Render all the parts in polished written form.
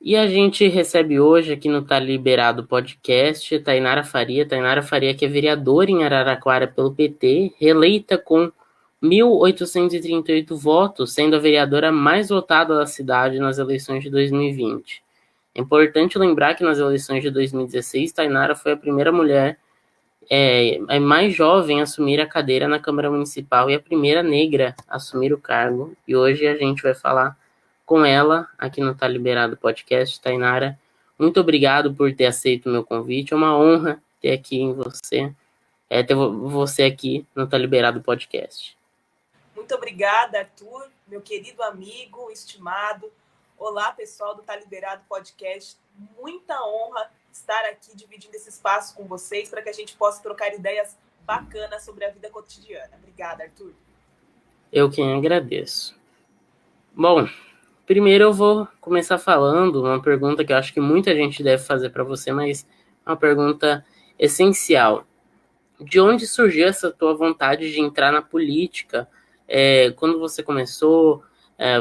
E a gente recebe hoje aqui no Tá Liberado Podcast Tainara Faria. Tainara Faria, que é vereadora em Araraquara pelo PT, reeleita com 1.838 votos, sendo a vereadora mais votada da cidade nas eleições de 2020. É importante lembrar que nas eleições de 2016, Tainara foi a primeira mulher a mais jovem a assumir a cadeira na Câmara Municipal e a primeira negra a assumir o cargo. E hoje a gente vai falar com ela aqui no Tá Liberado Podcast. Tainara, muito obrigado por ter aceito o meu convite. É uma honra ter ter você aqui no Tá Liberado Podcast. Muito obrigada, Arthur, meu querido amigo, estimado. Olá, pessoal do Tá Liberado Podcast. Muita honra estar aqui dividindo esse espaço com vocês para que a gente possa trocar ideias bacanas sobre a vida cotidiana. Obrigada, Arthur. Eu quem agradeço. Bom, primeiro eu vou começar falando uma pergunta que eu acho que muita gente deve fazer para você, mas é uma pergunta essencial. De onde surgiu essa tua vontade de entrar na política? Quando você começou,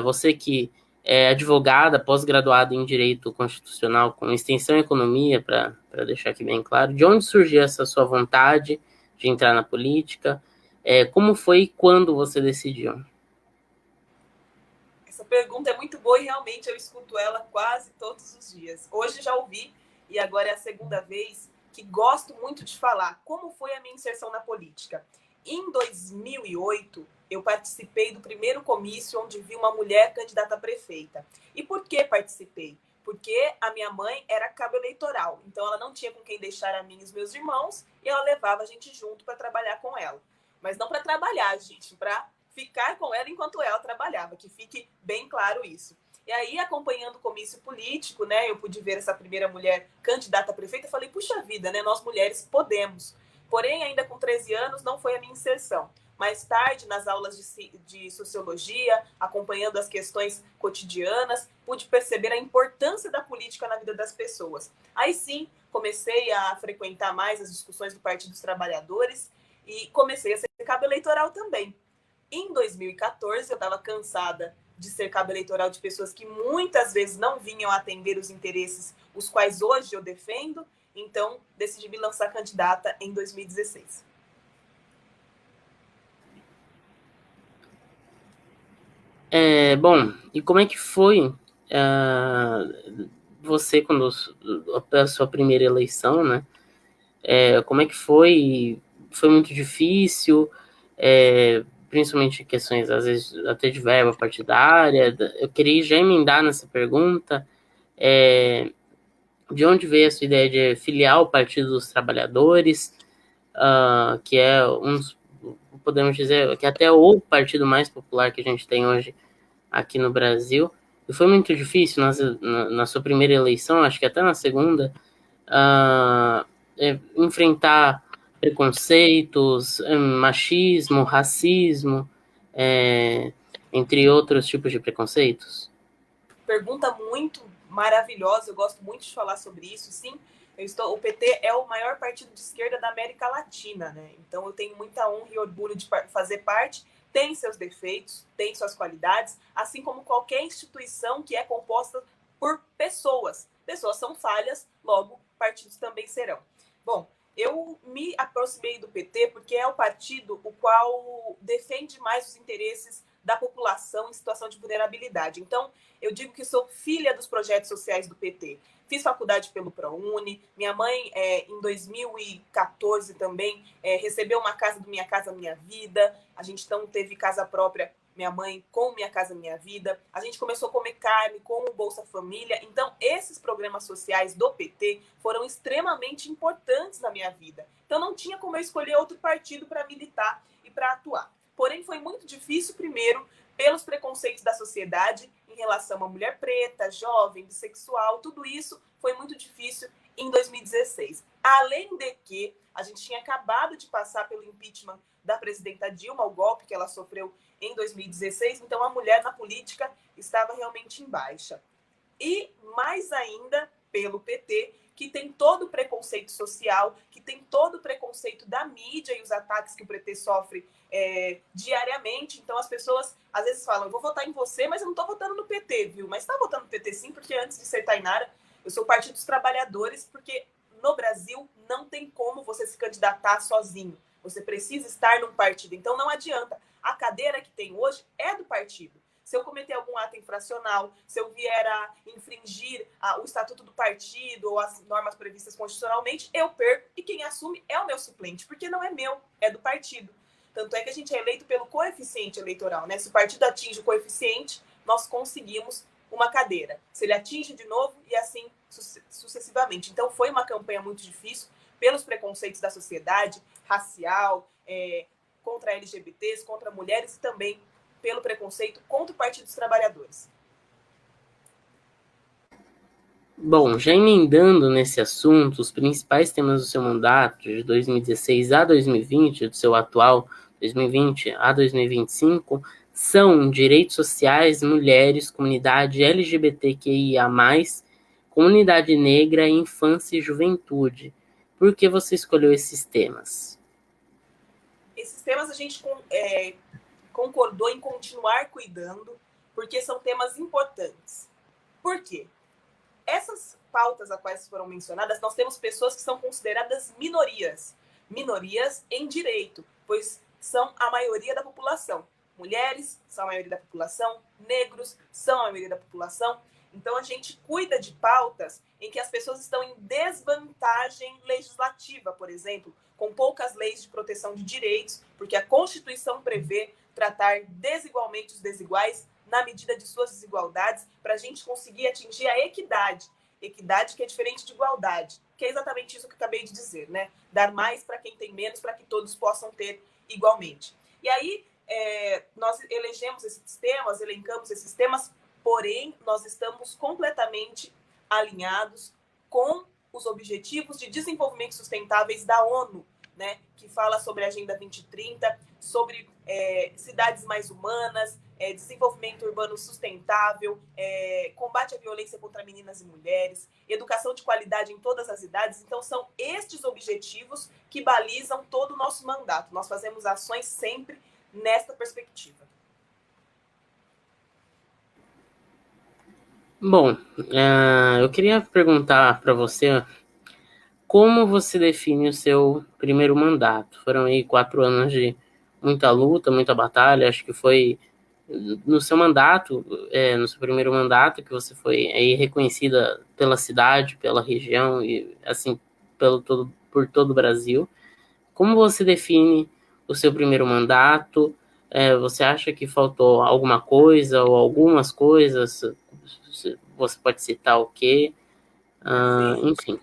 você que é advogada, pós-graduada em Direito Constitucional com extensão em Economia, para deixar aqui bem claro, de onde surgiu essa sua vontade de entrar na política? Como foi e quando você decidiu? Essa pergunta é muito boa e realmente eu escuto ela quase todos os dias. Hoje já ouvi e agora é a segunda vez que gosto muito de falar como foi a minha inserção na política. Em 2008, eu participei do primeiro comício onde vi uma mulher candidata a prefeita. E por que participei? Porque a minha mãe era cabo eleitoral, então ela não tinha com quem deixar a mim e os meus irmãos e ela levava a gente junto para trabalhar com ela. Mas não para trabalhar, gente, para ficar com ela enquanto ela trabalhava, que fique bem claro isso. E aí, acompanhando o comício político, né, eu pude ver essa primeira mulher candidata a prefeita e falei, puxa vida, né, nós mulheres podemos. Porém, ainda com 13 anos, não foi a minha inserção. Mais tarde, nas aulas de sociologia, acompanhando as questões cotidianas, pude perceber a importância da política na vida das pessoas. Aí sim, comecei a frequentar mais as discussões do Partido dos Trabalhadores e comecei a ser cabo eleitoral também. Em 2014, eu estava cansada de ser cabo eleitoral de pessoas que muitas vezes não vinham atender os interesses os quais hoje eu defendo, então decidi me lançar candidata em 2016. Bom, e como é que foi você quando a sua primeira eleição, né? Como é que foi? Foi muito difícil, principalmente questões, às vezes, até de verba partidária. Eu queria já emendar nessa pergunta, de onde veio a sua ideia de filiar o Partido dos Trabalhadores, que é podemos dizer, que até o partido mais popular que a gente tem hoje aqui no Brasil. E foi muito difícil na sua primeira eleição, acho que até na segunda, enfrentar preconceitos, machismo, racismo, entre outros tipos de preconceitos? Pergunta muito maravilhosa, eu gosto muito de falar sobre isso, sim. O PT é o maior partido de esquerda da América Latina, né? Então eu tenho muita honra e orgulho de fazer parte. Tem seus defeitos, tem suas qualidades, assim como qualquer instituição que é composta por pessoas. Pessoas são falhas, logo partidos também serão. Bom, eu me aproximei do PT porque é o partido o qual defende mais os interesses da população em situação de vulnerabilidade. Então, eu digo que sou filha dos projetos sociais do PT. Fiz faculdade pelo ProUni. Minha mãe, em 2014 também, recebeu uma casa do Minha Casa Minha Vida. A gente então teve casa própria, minha mãe com Minha Casa Minha Vida. A gente começou a comer carne com o Bolsa Família. Então, esses programas sociais do PT foram extremamente importantes na minha vida. Então, não tinha como eu escolher outro partido para militar e para atuar. Porém, foi muito difícil, primeiro, pelos preconceitos da sociedade em relação à mulher preta, jovem, bissexual, tudo isso foi muito difícil em 2016. Além de que a gente tinha acabado de passar pelo impeachment da presidenta Dilma, o golpe que ela sofreu em 2016, então a mulher na política estava realmente em baixa. E mais ainda pelo PT, que tem todo o preconceito social, que tem todo o preconceito da mídia e os ataques que o PT sofre diariamente. Então as pessoas às vezes falam, eu vou votar em você, mas eu não estou votando no PT, viu? Mas está votando no PT sim, porque antes de ser Tainara, eu sou Partido dos Trabalhadores, porque no Brasil não tem como você se candidatar sozinho. Você precisa estar num partido. Então não adianta. A cadeira que tem hoje é do partido. Se eu cometer algum ato infracional, se eu vier a infringir o estatuto do partido ou as normas previstas constitucionalmente, eu perco e quem assume é o meu suplente, porque não é meu, é do partido. Tanto é que a gente é eleito pelo coeficiente eleitoral, né? Se o partido atinge o coeficiente, nós conseguimos uma cadeira. Se ele atinge de novo e assim sucessivamente. Então foi uma campanha muito difícil pelos preconceitos da sociedade, racial, contra LGBTs, contra mulheres e também pelo preconceito contra o Partido dos Trabalhadores. Bom, já emendando nesse assunto, os principais temas do seu mandato de 2016 a 2020, do seu atual 2020 a 2025, são direitos sociais, mulheres, comunidade LGBTQIA+, comunidade negra, infância e juventude. Por que você escolheu esses temas? Esses temas a gente concordou em continuar cuidando, porque são temas importantes. Por quê? Essas pautas a quais foram mencionadas, nós temos pessoas que são consideradas minorias. Minorias em direito, pois são a maioria da população. Mulheres são a maioria da população, negros são a maioria da população. Então, a gente cuida de pautas em que as pessoas estão em desvantagem legislativa, por exemplo, com poucas leis de proteção de direitos, porque a Constituição prevê tratar desigualmente os desiguais na medida de suas desigualdades, para a gente conseguir atingir a equidade. Equidade que é diferente de igualdade, que é exatamente isso que eu acabei de dizer, né? Dar mais para quem tem menos, para que todos possam ter igualmente. E aí, nós elencamos esses temas, porém, nós estamos completamente alinhados com os Objetivos de Desenvolvimento Sustentáveis da ONU, né? Que fala sobre a Agenda 2030, sobre cidades mais humanas, desenvolvimento urbano sustentável, combate à violência contra meninas e mulheres, educação de qualidade em todas as idades. Então, são estes objetivos que balizam todo o nosso mandato. Nós fazemos ações sempre nesta perspectiva. Bom, eu queria perguntar para você como você define o seu primeiro mandato. Foram aí 4 anos de muita luta, muita batalha. Acho que foi no seu mandato, no seu primeiro mandato, que você foi aí reconhecida pela cidade, pela região e assim por todo o Brasil. Como você define o seu primeiro mandato? Você acha que faltou alguma coisa ou algumas coisas? Você pode citar o quê? Enfim.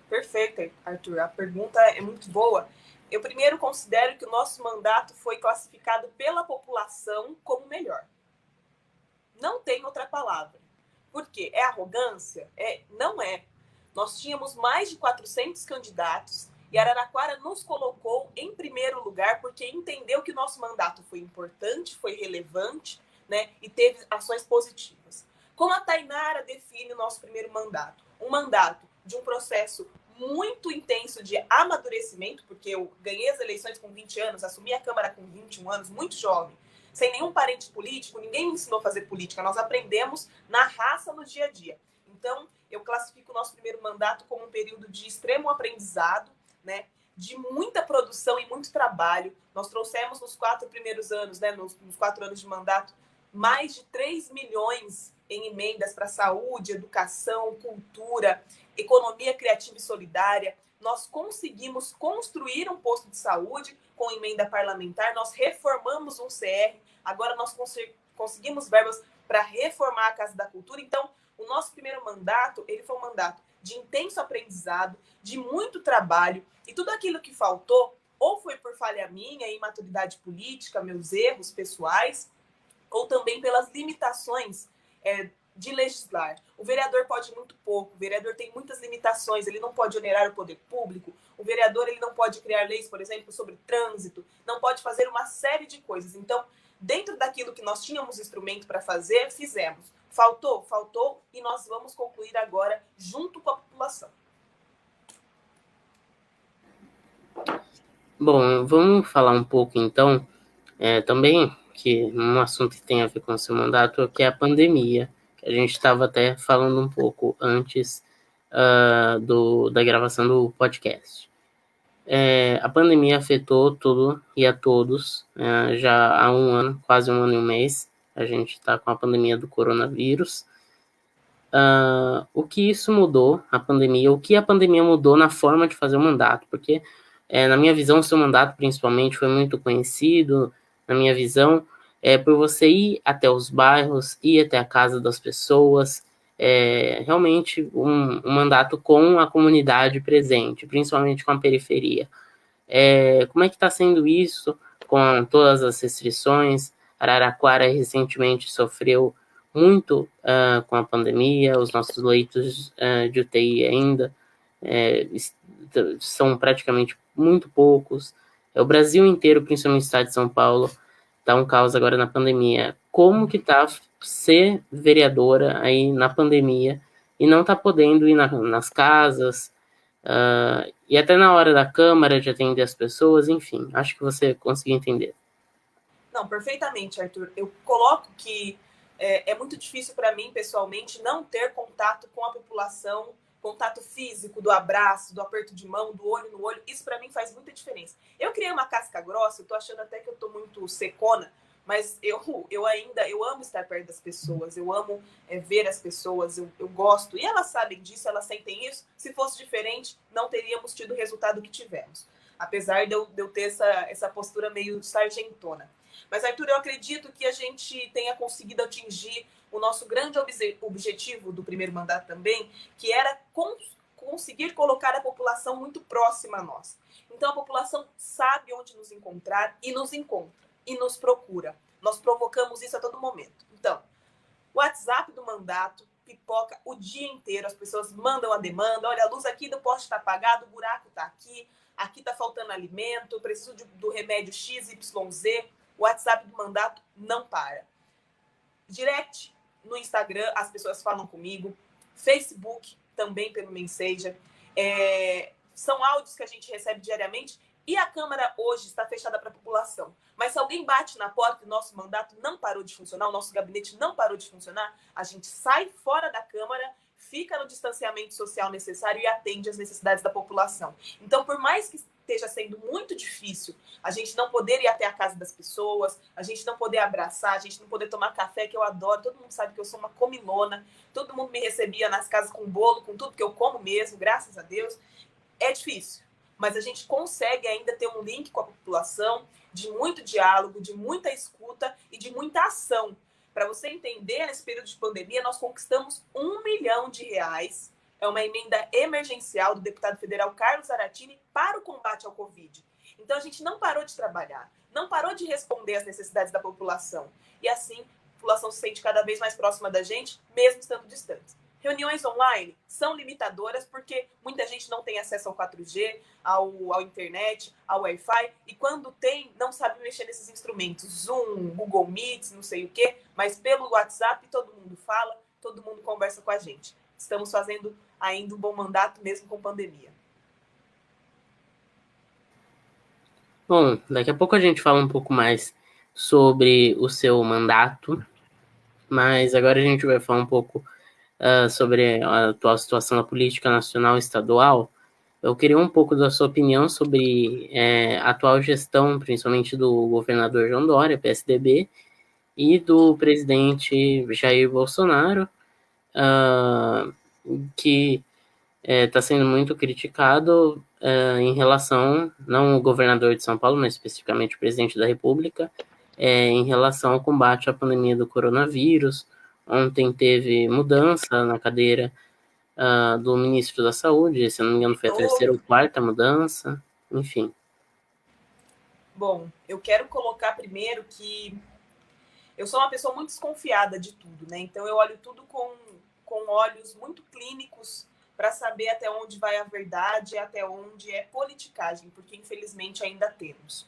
Perfeito, Arthur. A pergunta é muito boa. Eu primeiro considero que o nosso mandato foi classificado pela população como melhor. Não tem outra palavra. Por quê? É arrogância? Não é. Nós tínhamos mais de 400 candidatos e Araraquara nos colocou em primeiro lugar porque entendeu que o nosso mandato foi importante, foi relevante, né, e teve ações positivas. Como a Tainara define o nosso primeiro mandato? Um mandato de um processo muito intenso de amadurecimento, porque eu ganhei as eleições com 20 anos, assumi a Câmara com 21 anos, muito jovem, sem nenhum parente político, ninguém me ensinou a fazer política, nós aprendemos na raça, no dia a dia. Então, eu classifico o nosso primeiro mandato como um período de extremo aprendizado, né, de muita produção e muito trabalho. Nós trouxemos nos 4 primeiros anos, né, nos 4 anos de mandato, mais de 3 milhões em emendas para saúde, educação, cultura, economia criativa e solidária. Nós conseguimos construir um posto de saúde com emenda parlamentar, nós reformamos um CR, agora nós conseguimos verbas para reformar a Casa da Cultura. Então, o nosso primeiro mandato, ele foi um mandato de intenso aprendizado, de muito trabalho, e tudo aquilo que faltou, ou foi por falha minha, imaturidade política, meus erros pessoais, ou também pelas limitações de legislar. O vereador pode muito pouco, o vereador tem muitas limitações, ele não pode onerar o poder público, o vereador ele não pode criar leis, por exemplo, sobre trânsito, não pode fazer uma série de coisas. Então, dentro daquilo que nós tínhamos instrumento para fazer, fizemos. Faltou, e nós vamos concluir agora junto com a população. Bom, vamos falar um pouco então, também, que um assunto que tem a ver com o seu mandato, que é a pandemia, que a gente estava até falando um pouco antes da gravação do podcast. A pandemia afetou tudo e a todos, já há um ano, quase um ano e um mês, a gente está com a pandemia do coronavírus. O que isso mudou, a pandemia, o que a pandemia mudou na forma de fazer o mandato, porque na minha visão o seu mandato principalmente foi muito conhecido, na minha visão, por você ir até os bairros, ir até a casa das pessoas, realmente um mandato com a comunidade presente, principalmente com a periferia. Como é que está sendo isso com todas as restrições? Araraquara recentemente sofreu muito com a pandemia, os nossos leitos de UTI ainda são praticamente muito poucos. O Brasil inteiro, principalmente o estado de São Paulo, está um caos agora na pandemia. Como que tá ser vereadora aí na pandemia e não tá podendo ir nas casas, e até na hora da Câmara de atender as pessoas, enfim, acho que você conseguiu entender. Não, perfeitamente, Arthur. Eu coloco que é muito difícil para mim, pessoalmente, não ter contato com a população, contato físico, do abraço, do aperto de mão, do olho no olho. Isso para mim faz muita diferença. Eu criei uma casca grossa, eu tô achando até que eu tô muito secona, mas eu amo estar perto das pessoas, eu amo ver as pessoas, eu gosto. E elas sabem disso, elas sentem isso. Se fosse diferente, não teríamos tido o resultado que tivemos. Apesar de eu ter essa postura meio sargentona. Mas, Arthur, eu acredito que a gente tenha conseguido atingir o nosso grande objetivo do primeiro mandato também, que era conseguir colocar a população muito próxima a nós. Então, a população sabe onde nos encontrar e nos encontra, e nos procura. Nós provocamos isso a todo momento. Então, o WhatsApp do mandato pipoca o dia inteiro, as pessoas mandam a demanda, olha, a luz aqui do poste está apagada, o buraco está aqui está faltando alimento, preciso do remédio XYZ. O WhatsApp do mandato não para. Direct no Instagram, as pessoas falam comigo. Facebook, também pelo Messenger. São áudios que a gente recebe diariamente. E a Câmara hoje está fechada para a população. Mas se alguém bate na porta e o nosso mandato não parou de funcionar, o nosso gabinete não parou de funcionar, a gente sai fora da Câmara, fica no distanciamento social necessário e atende às necessidades da população. Então, por mais que esteja sendo muito difícil a gente não poder ir até a casa das pessoas, a gente não poder abraçar, a gente não poder tomar café, que eu adoro, todo mundo sabe que eu sou uma comilona, todo mundo me recebia nas casas com bolo, com tudo que eu como mesmo, graças a Deus. É difícil, mas a gente consegue ainda ter um link com a população, de muito diálogo, de muita escuta e de muita ação. Para você entender, nesse período de pandemia, nós conquistamos R$1 milhão. É uma emenda emergencial do deputado federal Carlos Zaratini para o combate ao Covid. Então, a gente não parou de trabalhar, não parou de responder às necessidades da população. E assim, a população se sente cada vez mais próxima da gente, mesmo estando distante. Reuniões online são limitadoras porque muita gente não tem acesso ao 4G, ao internet, ao Wi-Fi, e quando tem, não sabe mexer nesses instrumentos. Zoom, Google Meet, não sei o quê, mas pelo WhatsApp todo mundo fala, todo mundo conversa com a gente. Estamos fazendo ainda um bom mandato mesmo com pandemia. Bom, daqui a pouco a gente fala um pouco mais sobre o seu mandato, mas agora a gente vai falar um pouco sobre a atual situação da política nacional e estadual. Eu queria um pouco da sua opinião sobre a atual gestão, principalmente do governador João Dória, PSDB, e do presidente Jair Bolsonaro, que está sendo muito criticado em relação, não o governador de São Paulo, mas especificamente o presidente da República, em relação ao combate à pandemia do coronavírus. Ontem teve mudança na cadeira do ministro da Saúde, se não me engano foi a terceira ou quarta mudança, enfim. Bom, eu quero colocar primeiro que eu sou uma pessoa muito desconfiada de tudo, né? Então eu olho tudo com olhos muito clínicos para saber até onde vai a verdade e até onde é politicagem, porque infelizmente ainda temos.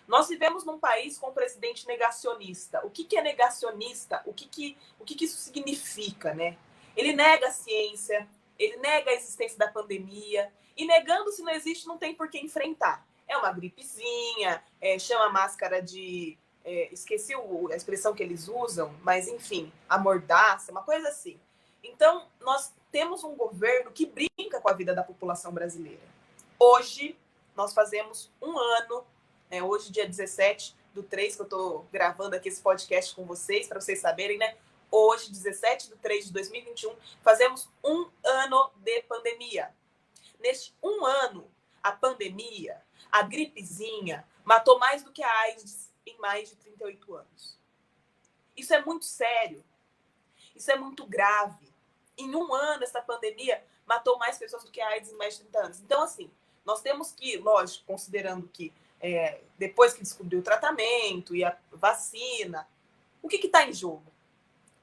Nós vivemos num país com um presidente negacionista. O que é negacionista? O que isso significa, né? Ele nega a ciência, ele nega a existência da pandemia, e negando se não existe, não tem por que enfrentar. É uma gripezinha, chama a máscara de... esqueci a expressão que eles usam, mas enfim, a mordaça, uma coisa assim. Então, nós temos um governo que brinca com a vida da população brasileira. Hoje, nós fazemos um ano, hoje, dia 17/3, que eu estou gravando aqui esse podcast com vocês, para vocês saberem, né? Hoje, 17/3/2021, fazemos um ano de pandemia. Neste um ano, a pandemia, a gripezinha, matou mais do que a AIDS em mais de 38 anos. Isso é muito sério. Isso é muito grave. Em um ano, essa pandemia matou mais pessoas do que a AIDS em mais de 30 anos. Então, assim, nós temos que, lógico, considerando que depois que descobriu o tratamento e a vacina, o que está em jogo?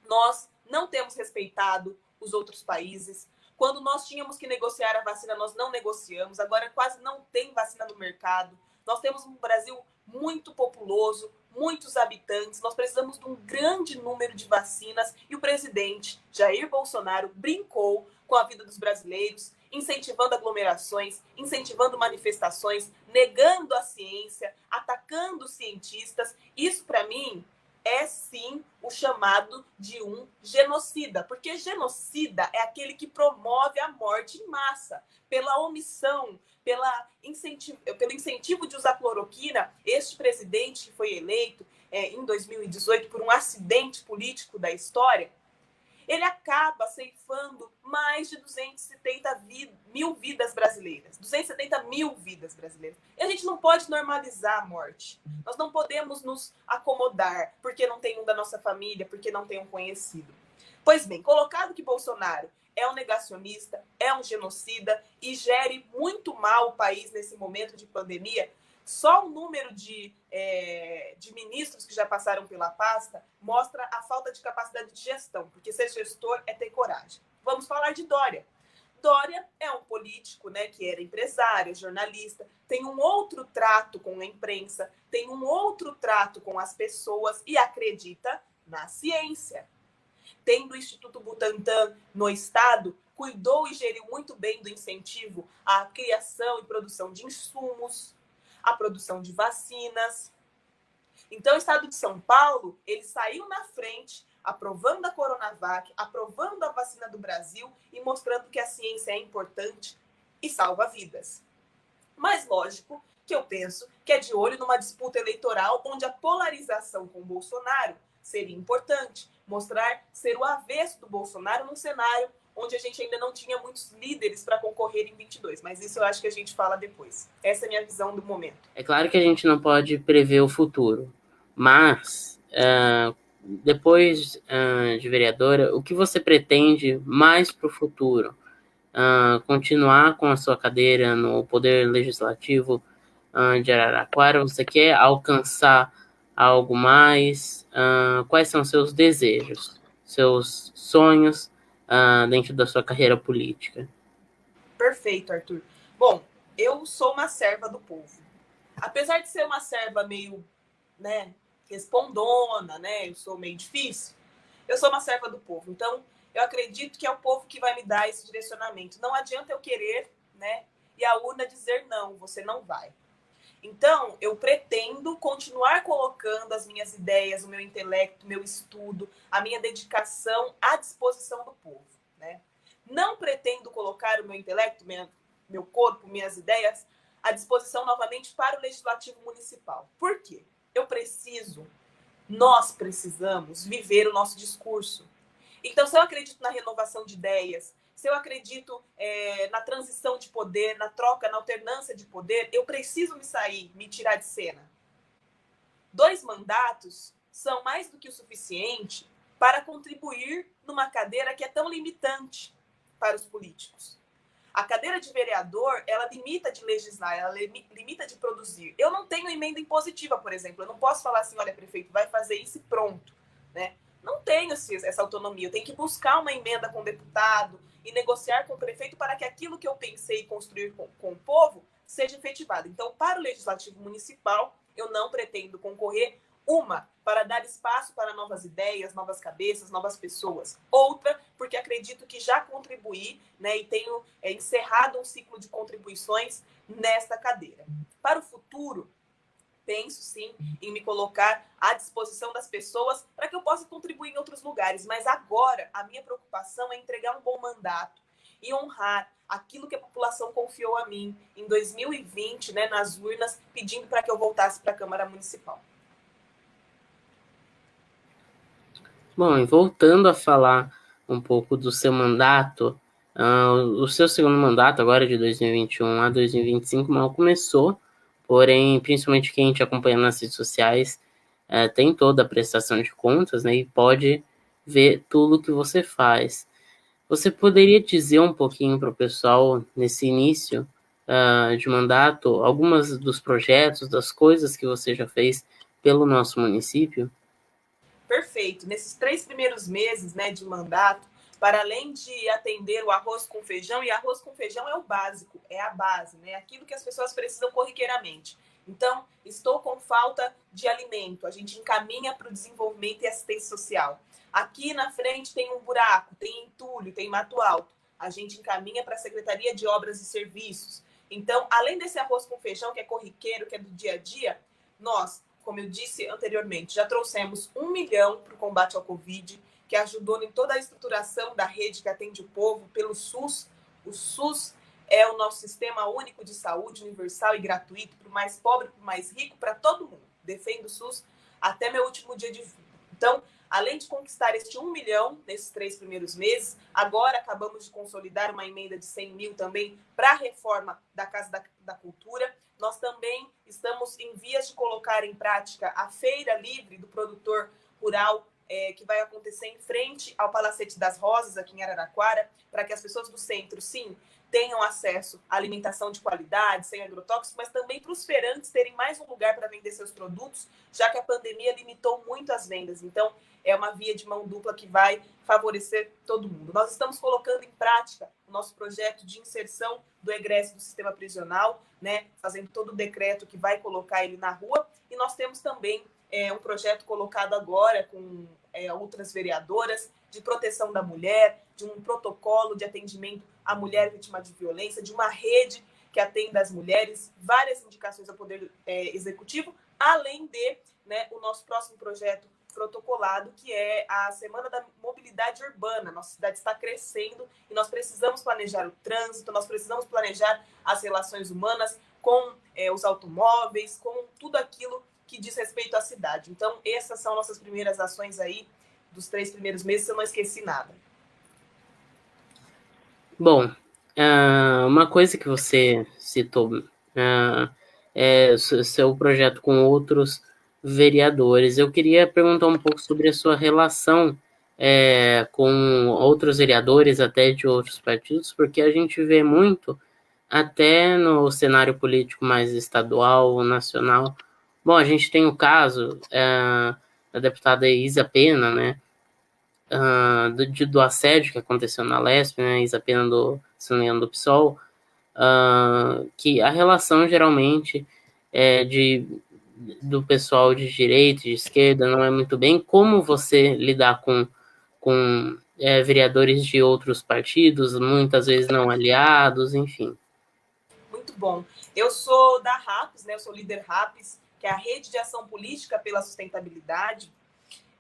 Nós não temos respeitado os outros países. Quando nós tínhamos que negociar a vacina, nós não negociamos. Agora quase não tem vacina no mercado. Nós temos um Brasil muito populoso, muitos habitantes. Nós precisamos de um grande número de vacinas. E o presidente Jair Bolsonaro brincou com a vida dos brasileiros, incentivando aglomerações, incentivando manifestações, negando a ciência, atacando os cientistas. Isso, para mim, é sim o chamado de um genocida, porque genocida é aquele que promove a morte em massa, pela omissão, pelo incentivo de usar cloroquina. Este presidente que foi eleito em 2018 por um acidente político da história, ele acaba ceifando mais de 270 mil vidas brasileiras. 270 mil vidas brasileiras. E a gente não pode normalizar a morte. Nós não podemos nos acomodar porque não tem um da nossa família, porque não tem um conhecido. Pois bem, colocado que Bolsonaro é um negacionista, é um genocida e gere muito mal o país nesse momento de pandemia, só o número de ministros que já passaram pela pasta mostra a falta de capacidade de gestão, porque ser gestor é ter coragem. Vamos falar de Dória. Dória é um político, né, que era empresário, jornalista, tem um outro trato com a imprensa, tem um outro trato com as pessoas e acredita na ciência. Tendo o Instituto Butantan no estado, cuidou e geriu muito bem do incentivo à criação e produção de insumos, a produção de vacinas. Então, o estado de São Paulo, ele saiu na frente, aprovando a Coronavac, aprovando a vacina do Brasil e mostrando que a ciência é importante e salva vidas. Mas, lógico, que eu penso que é de olho numa disputa eleitoral onde a polarização com o Bolsonaro seria importante, mostrar ser o avesso do Bolsonaro num cenário onde a gente ainda não tinha muitos líderes para concorrer em 22, mas isso eu acho que a gente fala depois. Essa é a minha visão do momento. É claro que a gente não pode prever o futuro, mas depois de vereadora, o que você pretende mais para o futuro? Continuar com a sua cadeira no Poder Legislativo de Araraquara? Você quer alcançar algo mais? Quais são seus desejos, seus sonhos dentro da sua carreira política? Perfeito, Arthur. Bom, eu sou uma serva do povo. Apesar de ser uma serva meio, né, respondona, né, eu sou meio difícil, eu sou uma serva do povo. Então, eu acredito que é o povo que vai me dar esse direcionamento. Não adianta eu querer, né, e a urna dizer não, você não vai. Então, eu pretendo continuar colocando as minhas ideias, o meu intelecto, o meu estudo, a minha dedicação à disposição do povo, né? Não pretendo colocar o meu intelecto, meu corpo, minhas ideias à disposição novamente para o Legislativo Municipal. Por quê? Nós precisamos viver o nosso discurso. Então, se eu acredito na renovação de ideias, se eu acredito na transição de poder, na troca, na alternância de poder, eu preciso me tirar de cena. 2 mandatos são mais do que o suficiente para contribuir numa cadeira que é tão limitante para os políticos. A cadeira de vereador, ela limita de legislar, ela limita de produzir. Eu não tenho emenda impositiva, por exemplo. Eu não posso falar assim, olha, prefeito, vai fazer isso e pronto, né? Não tenho essa autonomia. Eu tenho que buscar uma emenda com o deputado e negociar com o prefeito para que aquilo que eu pensei construir com o povo seja efetivado. Então, para o Legislativo Municipal, eu não pretendo concorrer. Para dar espaço para novas ideias, novas cabeças, novas pessoas. Outra, porque acredito que já contribuí, né, e tenho encerrado um ciclo de contribuições nesta cadeira. Para o futuro, penso sim em me colocar à disposição das pessoas para que eu possa contribuir em outros lugares. Mas agora a minha preocupação é entregar um bom mandato e honrar aquilo que a população confiou a mim em 2020, né, nas urnas, pedindo para que eu voltasse para a Câmara Municipal. Bom, e voltando a falar um pouco do seu mandato, o seu segundo mandato, agora de 2021 a 2025, mal começou, porém, principalmente quem te acompanha nas redes sociais, tem toda a prestação de contas, né, e pode ver tudo que você faz. Você poderia dizer um pouquinho para o pessoal, nesse início de mandato, algumas dos projetos, das coisas que você já fez pelo nosso município? Perfeito. Nesses 3 primeiros meses, né, de mandato, para além de atender o arroz com feijão, e arroz com feijão é o básico, é a base, né, aquilo que as pessoas precisam corriqueiramente. Então, estou com falta de alimento, a gente encaminha para o desenvolvimento e assistência social. Aqui na frente tem um buraco, tem entulho, tem mato alto. A gente encaminha para a Secretaria de Obras e Serviços. Então, além desse arroz com feijão, que é corriqueiro, que é do dia a dia, nós, como eu disse anteriormente, já trouxemos 1 milhão para o combate ao Covid, que ajudou em toda a estruturação da rede que atende o povo pelo SUS. O SUS é o nosso sistema único de saúde, universal e gratuito, para o mais pobre, para o mais rico, para todo mundo. Defendo o SUS até meu último dia de vida. Então, além de conquistar este 1 milhão nesses 3 primeiros meses, agora acabamos de consolidar uma emenda de 100 mil também para a reforma da Casa da Cultura. Nós também estamos em vias de colocar em prática a Feira Livre do Produtor Rural, que vai acontecer em frente ao Palacete das Rosas, aqui em Araraquara, para que as pessoas do centro, sim, tenham acesso à alimentação de qualidade, sem agrotóxicos, mas também para os feirantes terem mais um lugar para vender seus produtos, já que a pandemia limitou muito as vendas. Então, é uma via de mão dupla que vai favorecer todo mundo. Nós estamos colocando em prática o nosso projeto de inserção do egresso do sistema prisional, né, fazendo todo o decreto que vai colocar ele na rua, e nós temos também um projeto colocado agora com outras vereadoras de proteção da mulher, de um protocolo de atendimento à mulher vítima de violência, de uma rede que atenda as mulheres, várias indicações ao Poder Executivo, além de, né, o nosso próximo projeto protocolado, que é a Semana da Mobilidade Urbana. Nossa cidade está crescendo e nós precisamos planejar o trânsito, nós precisamos planejar as relações humanas com os automóveis, com tudo aquilo que diz respeito à cidade. Então, essas são nossas primeiras ações aí dos 3 primeiros meses, eu não esqueci nada. Bom, uma coisa que você citou é seu projeto com outros vereadores. Eu queria perguntar um pouco sobre a sua relação com outros vereadores, até de outros partidos, porque a gente vê muito, até no cenário político mais estadual, nacional. Bom, a gente tem o caso da deputada Isa Pena, né? Do assédio que aconteceu na Lesp, né, Isa Pena se não me engano, do PSOL, que a relação geralmente do pessoal de direita e de esquerda não é muito bem. Como você lidar com vereadores de outros partidos, muitas vezes não aliados, enfim? Muito bom. Eu sou da RAPS, né, eu sou líder RAPS, que é a Rede de Ação Política pela Sustentabilidade.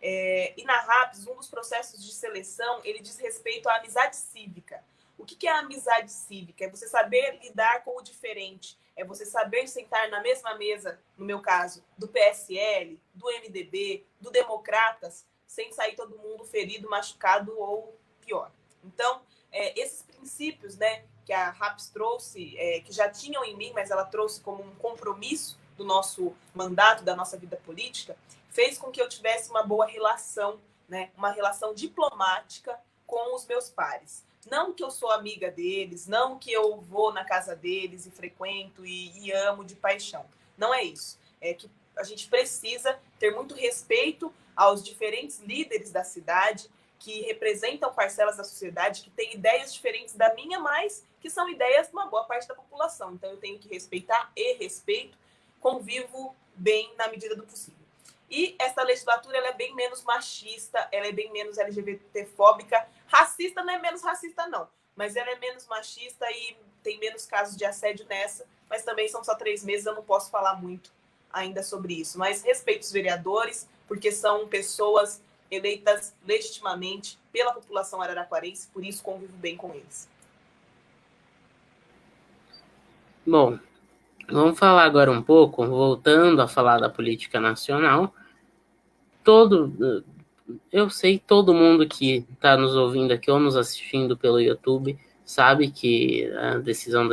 E na RAPS, um dos processos de seleção, ele diz respeito à amizade cívica. O que é a amizade cívica? É você saber lidar com o diferente, é você saber sentar na mesma mesa, no meu caso, do PSL, do MDB, do Democratas, sem sair todo mundo ferido, machucado ou pior. Então, esses princípios, né, que a RAPS trouxe, que já tinham em mim, mas ela trouxe como um compromisso do nosso mandato, da nossa vida política, fez com que eu tivesse uma boa relação, né, uma relação diplomática com os meus pares. Não que eu sou amiga deles, não que eu vou na casa deles e frequento e amo de paixão. Não é isso. É que a gente precisa ter muito respeito aos diferentes líderes da cidade, que representam parcelas da sociedade, que têm ideias diferentes da minha, mas que são ideias de uma boa parte da população. Então, eu tenho que respeitar e respeito. convivo bem na medida do possível. E essa legislatura ela é bem menos machista, ela é bem menos LGBTfóbica. Racista não é menos racista, não. Mas ela é menos machista e tem menos casos de assédio nessa. Mas também são só 3 meses, eu não posso falar muito ainda sobre isso. Mas respeito os vereadores, porque são pessoas eleitas legitimamente pela população araraquarense, por isso convivo bem com eles. Bom, vamos falar agora um pouco, voltando a falar da política nacional. Eu sei, todo mundo que está nos ouvindo aqui ou nos assistindo pelo YouTube sabe que a decisão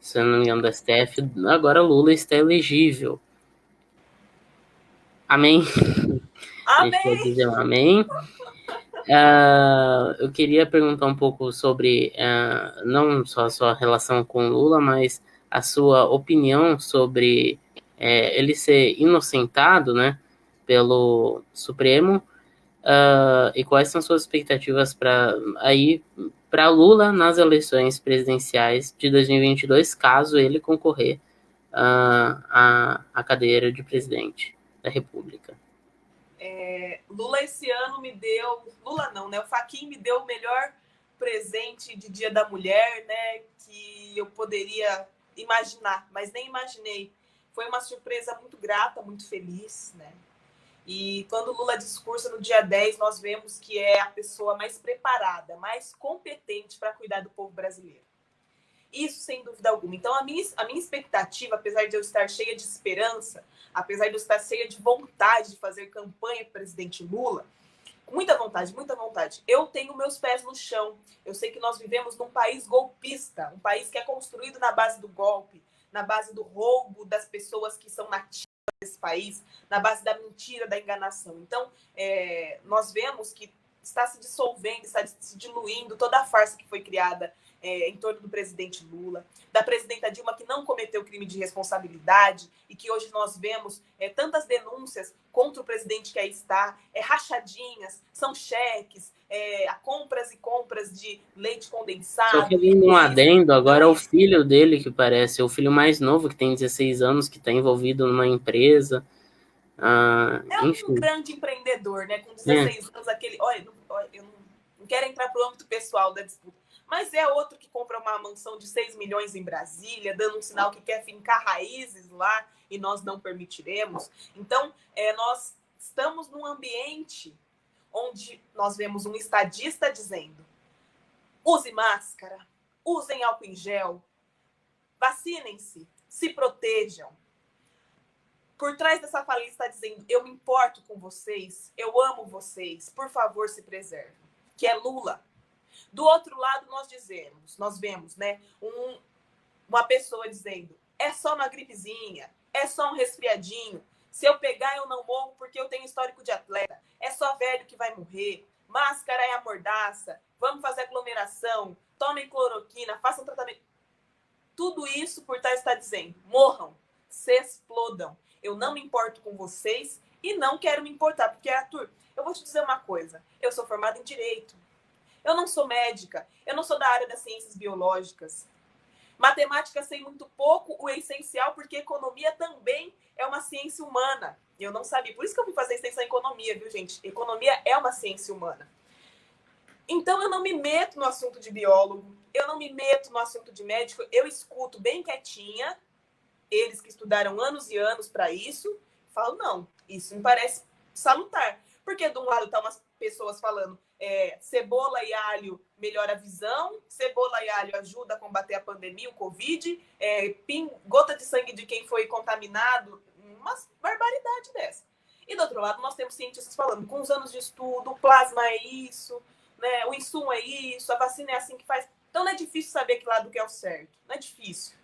se não me engano, do STF, agora Lula está elegível. Amém? Amém! Deixa eu dizer um amém. Eu queria perguntar um pouco sobre não só a sua relação com Lula, mas a sua opinião sobre ele ser inocentado, né, pelo Supremo, e quais são suas expectativas para Lula nas eleições presidenciais de 2022, caso ele concorrer à cadeira de presidente da República. Lula esse ano me deu... Lula não, né? O Fachin me deu o melhor presente de Dia da Mulher, né? Que eu poderia imaginar, mas nem imaginei. Foi uma surpresa muito grata, muito feliz, né? E quando o Lula discursa no dia 10, nós vemos que é a pessoa mais preparada, mais competente para cuidar do povo brasileiro. Isso, sem dúvida alguma. Então, a minha expectativa, apesar de eu estar cheia de esperança, apesar de eu estar cheia de vontade de fazer campanha para o presidente Lula, muita vontade, eu tenho meus pés no chão. Eu sei que nós vivemos num país golpista, um país que é construído na base do golpe, na base do roubo das pessoas que são nativas desse país, na base da mentira, da enganação. Então, nós vemos que está se dissolvendo, está se diluindo toda a farsa que foi criada em torno do presidente Lula, da presidenta Dilma, que não cometeu crime de responsabilidade e que hoje nós vemos tantas denúncias contra o presidente que aí está, rachadinhas, são cheques, compras e compras de leite condensado. Só que um adendo, agora é o filho dele que parece, o filho mais novo, que tem 16 anos, que está envolvido numa empresa. Um grande empreendedor, né? Com 16 anos, aquele... Olha, eu não quero entrar para o âmbito pessoal da disputa, mas é outro que compra uma mansão de 6 milhões em Brasília, dando um sinal que quer fincar raízes lá, e nós não permitiremos. Então, nós estamos num ambiente onde nós vemos um estadista dizendo: use máscara, usem álcool em gel, vacinem-se, se protejam. Por trás dessa fala ele está dizendo: eu me importo com vocês, eu amo vocês, por favor, se preservem. Que é Lula. Do outro lado, nós vemos, né, uma pessoa dizendo: é só uma gripezinha, é só um resfriadinho, se eu pegar eu não morro porque eu tenho histórico de atleta, é só velho que vai morrer, máscara é a mordaça, vamos fazer aglomeração, tomem cloroquina, façam tratamento. Tudo isso por trás está dizendo: morram, se explodam, eu não me importo com vocês e não quero me importar, porque, Arthur, eu vou te dizer uma coisa, eu sou formada em Direito, eu não sou médica, eu não sou da área das ciências biológicas. Matemática sei muito pouco, o essencial, porque economia também é uma ciência humana. Eu não sabia, por isso que eu fui fazer extensão em economia, viu, gente? Economia é uma ciência humana. Então, eu não me meto no assunto de biólogo, eu não me meto no assunto de médico, eu escuto bem quietinha, eles que estudaram anos e anos para isso, falo: não, isso me parece salutar. Porque de um lado estão umas pessoas falando: cebola e alho melhora a visão, cebola e alho ajuda a combater a pandemia, o Covid, gota de sangue de quem foi contaminado, uma barbaridade dessa. E do outro lado nós temos cientistas falando: com os anos de estudo, o plasma é isso, né, o insumo é isso, a vacina é assim que faz. Então não é difícil saber que lado que é o certo, não é difícil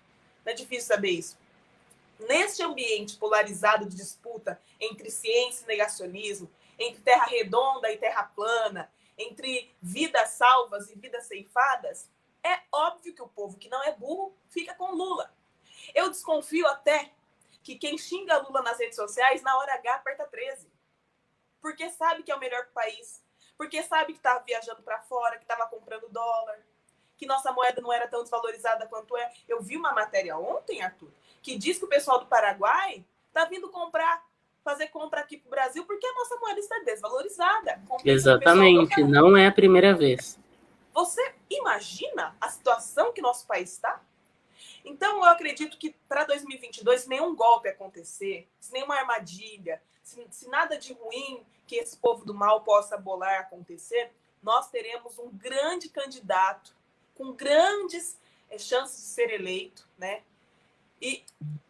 saber isso. Neste ambiente polarizado de disputa entre ciência e negacionismo, entre terra redonda e terra plana, entre vidas salvas e vidas ceifadas, é óbvio que o povo que não é burro fica com Lula. Eu desconfio até que quem xinga Lula nas redes sociais, na hora H, aperta 13. Porque sabe que é o melhor país, porque sabe que estava viajando para fora, que estava comprando dólar, que nossa moeda não era tão desvalorizada quanto é. Eu vi uma matéria ontem, Arthur, que diz que o pessoal do Paraguai está vindo fazer compra aqui para o Brasil porque a nossa moeda está desvalorizada. Exatamente, não é a primeira vez. Você imagina a situação que nosso país está? Então, eu acredito que para 2022, se nenhum golpe acontecer, se nenhuma armadilha, se nada de ruim que esse povo do mal possa bolar acontecer, nós teremos um grande candidato com grandes chances de ser eleito, né? E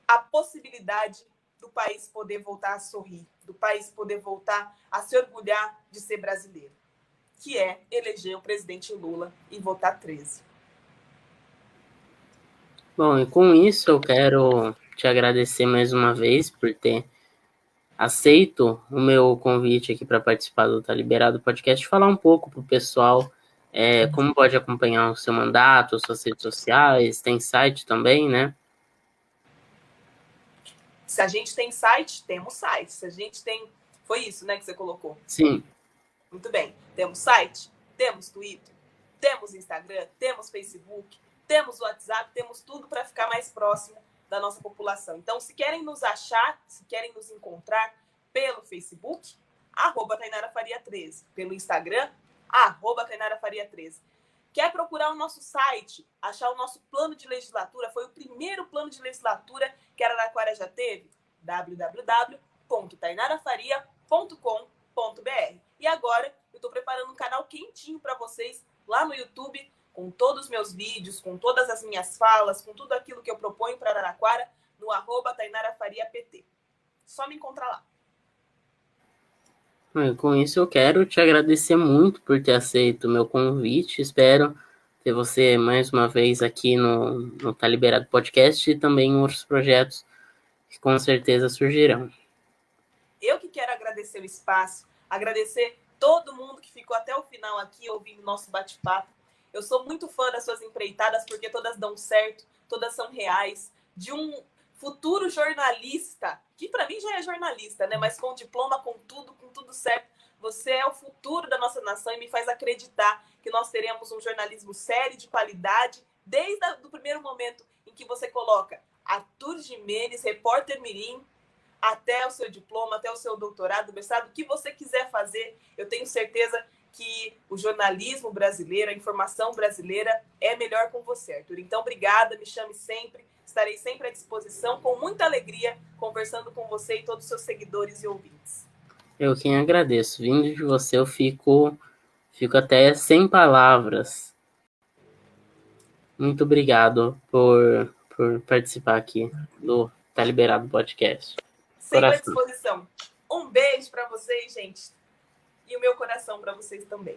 a possibilidade do país poder voltar a sorrir, do país poder voltar a se orgulhar de ser brasileiro, que é eleger o presidente Lula e votar 13. Bom, e com isso eu quero te agradecer mais uma vez por ter aceito o meu convite aqui para participar do Tá Liberado Podcast, falar um pouco para o pessoal como pode acompanhar o seu mandato, suas redes sociais, tem site também, né? Se a gente tem site, temos site. Se a gente tem... Foi isso, né, que você colocou? Sim. Muito bem. Temos site, temos Twitter, temos Instagram, temos Facebook, temos WhatsApp, temos tudo para ficar mais próximo da nossa população. Então, se querem nos achar, se querem nos encontrar pelo Facebook, @TainaraFaria13. Pelo Instagram, @TainaraFaria13. Quer procurar o nosso site, achar o nosso plano de legislatura? Foi o primeiro plano de legislatura que Araraquara já teve? www.tainarafaria.com.br. E agora eu estou preparando um canal quentinho para vocês lá no YouTube, com todos os meus vídeos, com todas as minhas falas, com tudo aquilo que eu proponho para Araraquara, no @TainaraFariaPT. Só me encontrar lá. Com isso eu quero te agradecer muito por ter aceito o meu convite. Espero ter você mais uma vez aqui no Tá Liberado Podcast e também em outros projetos que com certeza surgirão. Eu que quero agradecer o espaço, agradecer todo mundo que ficou até o final aqui ouvindo nosso bate-papo. Eu sou muito fã das suas empreitadas porque todas dão certo, todas são reais, de um futuro jornalista, que para mim já é jornalista, né? Mas com diploma, com tudo certo. Você é o futuro da nossa nação e me faz acreditar que nós teremos um jornalismo sério, de qualidade, desde o primeiro momento em que você coloca Arthur Gimenez, repórter mirim, até o seu diploma, até o seu doutorado, mestrado, o que você quiser fazer, eu tenho certeza que o jornalismo brasileiro, a informação brasileira é melhor com você, Arthur. Então, obrigada, me chame sempre, estarei sempre à disposição, com muita alegria, conversando com você e todos os seus seguidores e ouvintes. Eu quem agradeço. Vindo de você, eu fico até sem palavras. Muito obrigado por participar aqui do Tá Liberado Podcast. Sempre à disposição. Um beijo para vocês, gente. E o meu coração para vocês também.